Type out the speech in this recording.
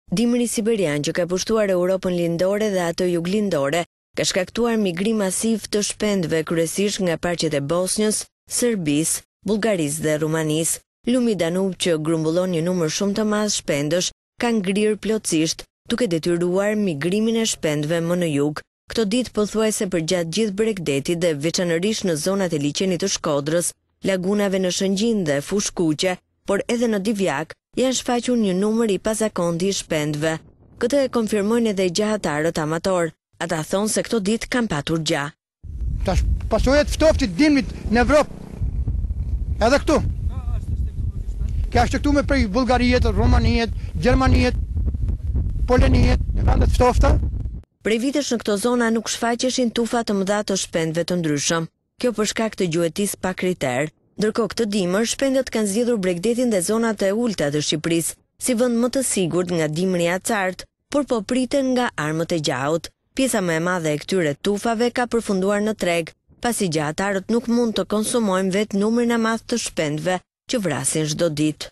Dimri siberian që ka pushtuar Europën lindore dhe atë juglindore ka shkaktuar migrim masiv të shpendëve kryesisht nga parqet e Bosnjës, Serbisë, Bullgarisë dhe Rumanisë. Lumi Danub që grumbullon një numër shumë të madh shpendësh ka ngrirë plotësisht, duke detyruar migrimin e shpendëve më në jug. Këto ditë pothuajse përgjatë gjithë Bregdetit dhe veçanërisht në zonat e liçenit të Shkodrës, lagunave në Shëngjin dhe Fushë Kuqe, por edhe në Divjak, janë shfaqur një numër i pazakontë i shpendëve. Këtë e konfirmojnë edhe gjahatarët amator. Ata thonë se këto ditë kanë patur gjah. Tash pasojat ftoftit dimrit në Evropë. Edhe këtu. Ka është këtu me prej Bullgarijet, Romanijet, Gjermanijet, Polonijet, në vendet ftofta. Prej vitesh në këto zona nuk shfaqeshin tufa të mëdha të shpendëve të ndryshëm. Kjo për shkak të gjuetisë pa kriter. Ndërkohë këtë dimër shpendët kanë zgjedhur Bregdetin dhe zonat e ulta të Shqipërisë si vend më të sigurt nga dimri i acartë, por po priten nga armët e gjahut. Pjesa më e madhe e këtyre tufave ka përfunduar në treg, pasi gjahatarët nuk mund të konsumojnë vetë numrin e madh të shpendëve që vrasin çdo ditë.